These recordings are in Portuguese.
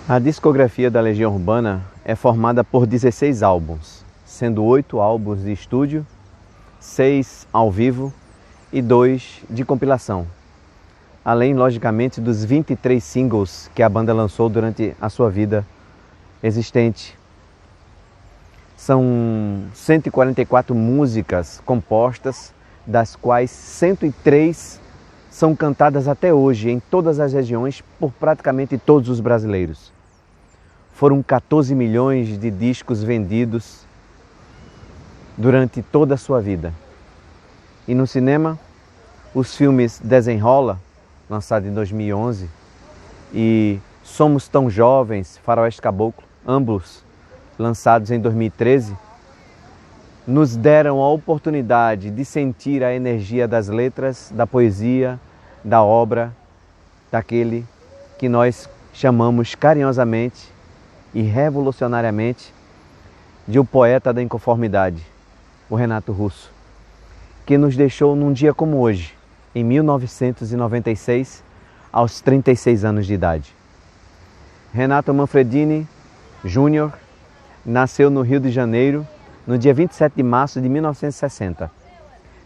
A discografia da Legião Urbana é formada por 16 álbuns, sendo 8 álbuns de estúdio, 6 ao vivo e 2 de compilação. Além, logicamente, dos 23 singles que a banda lançou durante a sua vida existente. São 144 músicas compostas, das quais 103 são cantadas até hoje em todas as regiões por praticamente todos os brasileiros. Foram 14 milhões de discos vendidos durante toda a sua vida. E no cinema, os filmes Desenrola, lançado em 2011, e Somos Tão Jovens, Faroeste Caboclo, ambos lançados em 2013, nos deram a oportunidade de sentir a energia das letras, da poesia, da obra, daquele que nós chamamos carinhosamente e revolucionariamente de o poeta da inconformidade, o Renato Russo, que nos deixou num dia como hoje, em 1996, aos 36 anos de idade. Renato Manfredini Júnior nasceu no Rio de Janeiro no dia 27 de março de 1960.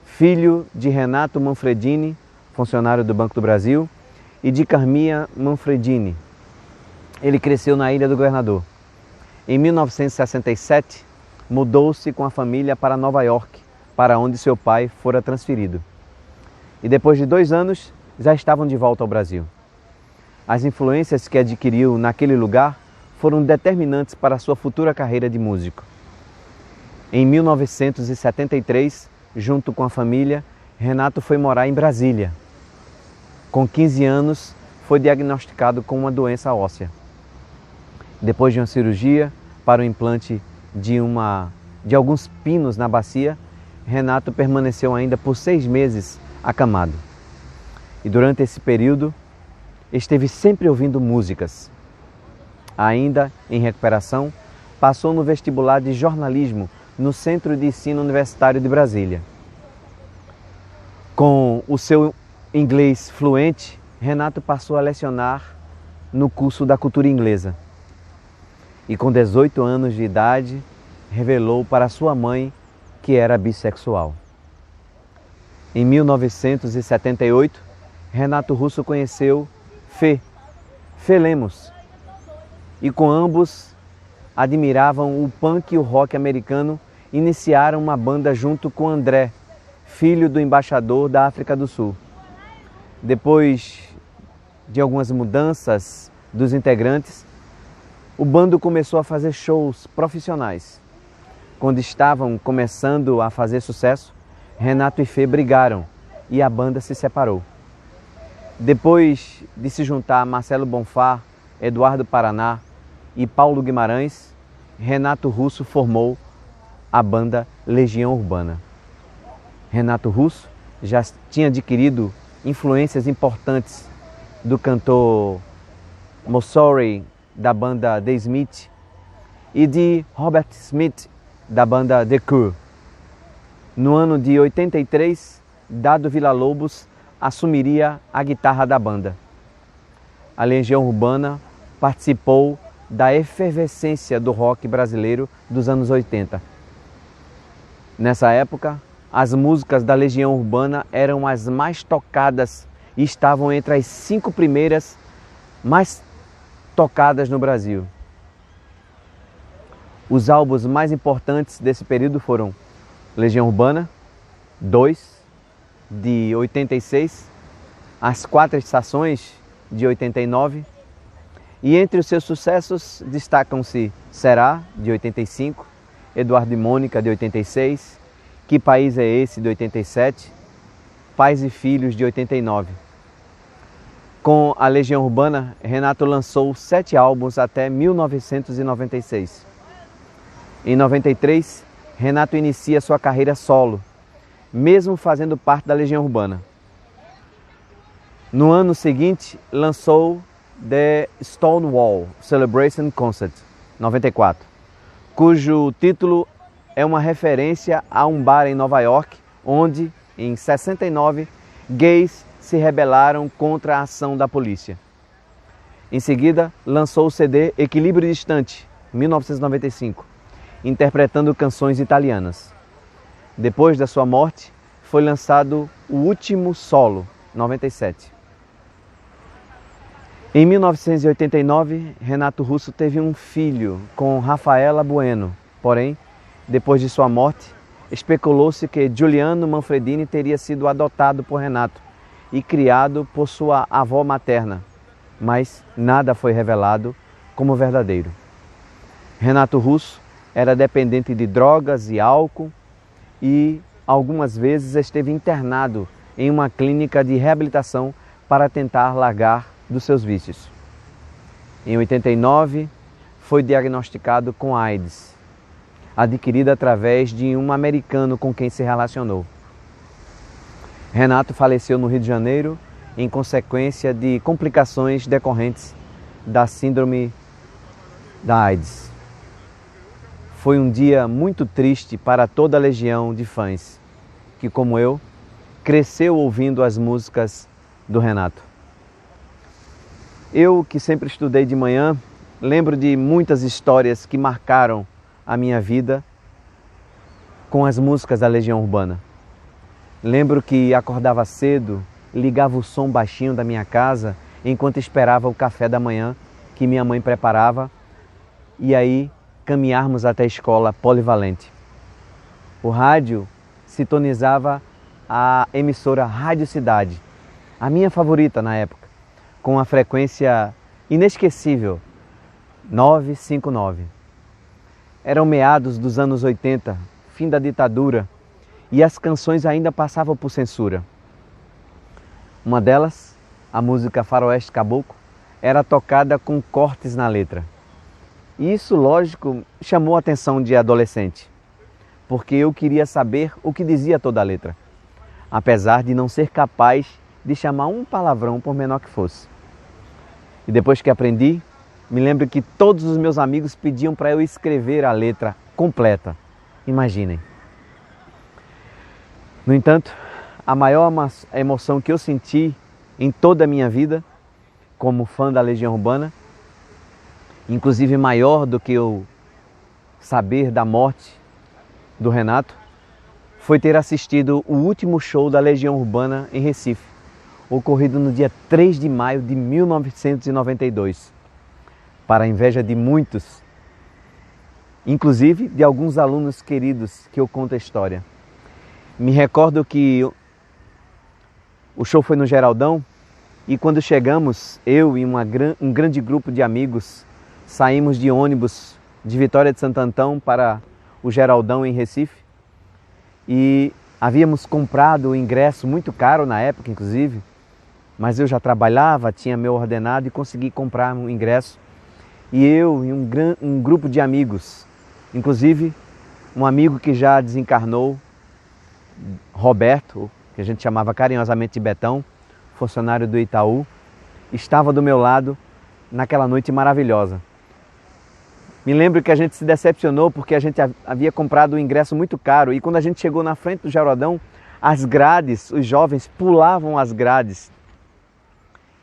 Filho de Renato Manfredini, funcionário do Banco do Brasil, e de Carminha Manfredini. Ele cresceu na Ilha do Governador. Em 1967, mudou-se com a família para Nova York, para onde seu pai fora transferido. E depois de 2 anos, já estavam de volta ao Brasil. As influências que adquiriu naquele lugar foram determinantes para a sua futura carreira de músico. Em 1973, junto com a família, Renato foi morar em Brasília. Com 15 anos, foi diagnosticado com uma doença óssea. Depois de uma cirurgia para o implante de alguns pinos na bacia, Renato permaneceu ainda por 6 meses acamado. E durante esse período, esteve sempre ouvindo músicas. Ainda em recuperação, passou no vestibular de jornalismo no Centro de Ensino Universitário de Brasília. Com o seu inglês fluente, Renato passou a lecionar no curso da cultura inglesa. E com 18 anos de idade, revelou para sua mãe que era bissexual. Em 1978, Renato Russo conheceu Fê Lemos, e com ambos admiravam o punk e o rock americano, iniciaram uma banda junto com André, filho do embaixador da África do Sul. Depois de algumas mudanças dos integrantes, o bando começou a fazer shows profissionais. Quando estavam começando a fazer sucesso, Renato e Fê brigaram e a banda se separou. Depois de se juntar a Marcelo Bonfá, Eduardo Paraná e Paulo Guimarães, Renato Russo formou a banda Legião Urbana. Renato Russo já tinha adquirido influências importantes do cantor Mussorgsky, da banda The Smiths, e de Robert Smith, da banda The Cure. No ano de 83, Dado Villa-Lobos assumiria a guitarra da banda. A Legião Urbana participou da efervescência do rock brasileiro dos anos 80. Nessa época, as músicas da Legião Urbana eram as mais tocadas e estavam entre as 5 primeiras mais tocadas no Brasil. Os álbuns mais importantes desse período foram Legião Urbana 2, de 86, As 4 Estações, de 89, e entre os seus sucessos destacam-se Será, de 85, Eduardo e Mônica, de 86, Que País é Esse, de 87, Pais e Filhos, de 89. Com a Legião Urbana, Renato lançou 7 álbuns até 1996. Em 93, Renato inicia sua carreira solo, mesmo fazendo parte da Legião Urbana. No ano seguinte, lançou The Stonewall Celebration Concert, 94, cujo título é uma referência a um bar em Nova York, onde, em 69, gays se rebelaram contra a ação da polícia. Em seguida, lançou o CD Equilíbrio Distante, 1995, interpretando canções italianas. Depois da sua morte, foi lançado o último solo, 97. Em 1989, Renato Russo teve um filho com Rafaela Bueno. Porém, depois de sua morte, especulou-se que Giuliano Manfredini teria sido adotado por Renato e criado por sua avó materna, mas nada foi revelado como verdadeiro. Renato Russo era dependente de drogas e álcool e algumas vezes esteve internado em uma clínica de reabilitação para tentar largar dos seus vícios. Em 89, foi diagnosticado com AIDS, adquirida através de um americano com quem se relacionou. Renato faleceu no Rio de Janeiro em consequência de complicações decorrentes da síndrome da AIDS. Foi um dia muito triste para toda a legião de fãs, que, como eu, cresceu ouvindo as músicas do Renato. Eu, que sempre estudei de manhã, lembro de muitas histórias que marcaram a minha vida com as músicas da Legião Urbana. Lembro que acordava cedo, ligava o som baixinho da minha casa enquanto esperava o café da manhã que minha mãe preparava e aí caminharmos até a escola polivalente. O rádio sintonizava a emissora Rádio Cidade, a minha favorita na época, com a frequência inesquecível, 959. Eram meados dos anos 80, fim da ditadura, e as canções ainda passavam por censura. Uma delas, a música Faroeste Caboclo, era tocada com cortes na letra. E isso, lógico, chamou a atenção de adolescente, porque eu queria saber o que dizia toda a letra, apesar de não ser capaz de chamar um palavrão por menor que fosse. E depois que aprendi, me lembro que todos os meus amigos pediam para eu escrever a letra completa. Imaginem. No entanto, a maior emoção que eu senti em toda a minha vida, como fã da Legião Urbana, inclusive maior do que o saber da morte do Renato, foi ter assistido o último show da Legião Urbana em Recife, ocorrido no dia 3 de maio de 1992, para a inveja de muitos, inclusive de alguns alunos queridos que eu conto a história. Me recordo que o show foi no Geraldão e quando chegamos, eu e um grande grupo de amigos saímos de ônibus de Vitória de Santo Antão para o Geraldão em Recife e havíamos comprado o ingresso muito caro na época, inclusive, mas eu já trabalhava, tinha meu ordenado e consegui comprar um ingresso. E eu e um grupo de amigos, inclusive um amigo que já desencarnou, Roberto, que a gente chamava carinhosamente de Betão, funcionário do Itaú, estava do meu lado naquela noite maravilhosa. Me lembro que a gente se decepcionou porque a gente havia comprado um ingresso muito caro e quando a gente chegou na frente do Geraldão, as grades, os jovens pulavam as grades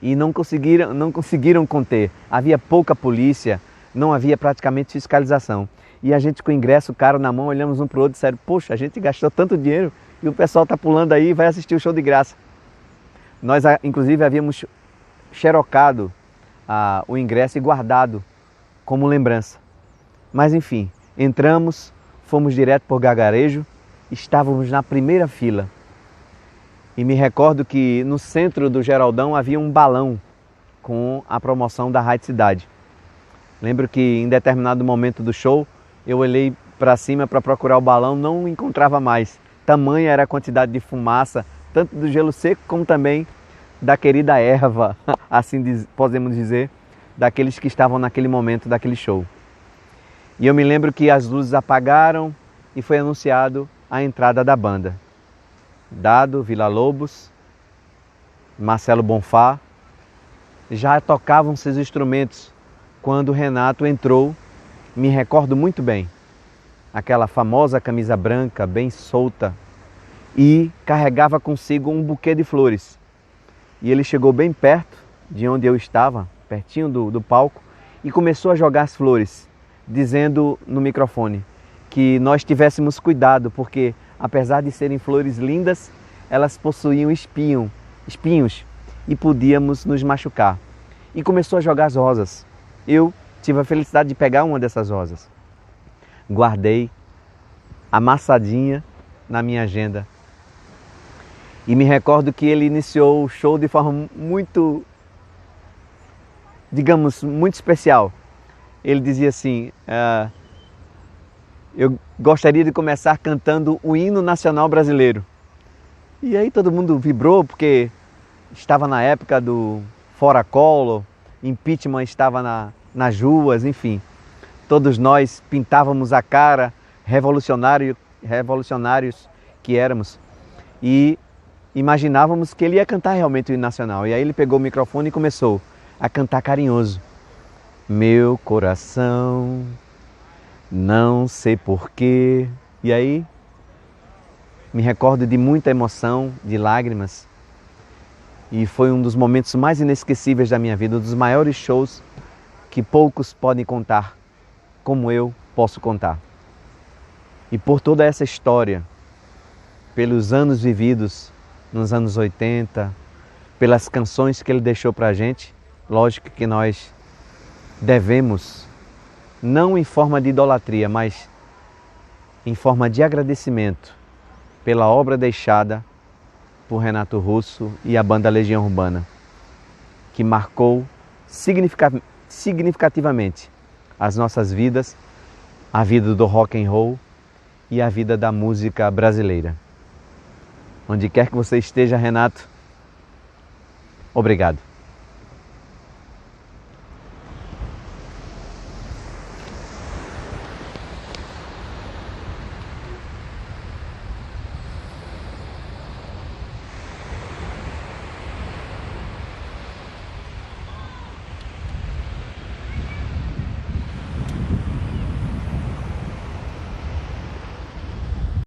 e não conseguiram conter. Havia pouca polícia, não havia praticamente fiscalização. E a gente com o ingresso caro na mão, olhamos um para o outro e disseram, poxa, a gente gastou tanto dinheiro e o pessoal está pulando aí e vai assistir o show de graça. Nós, inclusive, havíamos xerocado o ingresso e guardado como lembrança. Mas enfim, entramos, fomos direto por Gargarejo, estávamos na primeira fila. E me recordo que no centro do Geraldão havia um balão com a promoção da Rádio Cidade. Lembro que em determinado momento do show, eu olhei para cima para procurar o balão, não encontrava mais. Tamanha era a quantidade de fumaça, tanto do gelo seco como também da querida erva, assim podemos dizer, daqueles que estavam naquele momento daquele show. E eu me lembro que as luzes apagaram e foi anunciado a entrada da banda. Dado, Villa-Lobos, Marcelo Bonfá, já tocavam seus instrumentos quando o Renato entrou, me recordo muito bem, aquela famosa camisa branca, bem solta, e carregava consigo um buquê de flores. E ele chegou bem perto de onde eu estava, pertinho do palco, e começou a jogar as flores, dizendo no microfone que nós tivéssemos cuidado, porque apesar de serem flores lindas, elas possuíam espinhos e podíamos nos machucar. E começou a jogar as rosas. Eu tive a felicidade de pegar uma dessas rosas. Guardei amassadinha na minha agenda. E me recordo que ele iniciou o show de forma muito, digamos, muito especial. Ele dizia assim, eu gostaria de começar cantando o hino nacional brasileiro. E aí todo mundo vibrou, porque estava na época do Fora Collor, impeachment estava nas ruas, enfim. Todos nós pintávamos a cara, revolucionários que éramos, e imaginávamos que ele ia cantar realmente o hino nacional. E aí ele pegou o microfone e começou a cantar carinhoso. Meu coração, não sei porquê. E aí me recordo de muita emoção, de lágrimas. E foi um dos momentos mais inesquecíveis da minha vida, um dos maiores shows que poucos podem contar, como eu posso contar. E por toda essa história, pelos anos vividos nos anos 80, pelas canções que ele deixou pra gente, lógico que nós devemos, não em forma de idolatria, mas em forma de agradecimento pela obra deixada por Renato Russo e a banda Legião Urbana, que marcou significativamente as nossas vidas, a vida do rock and roll e a vida da música brasileira. Onde quer que você esteja, Renato, obrigado.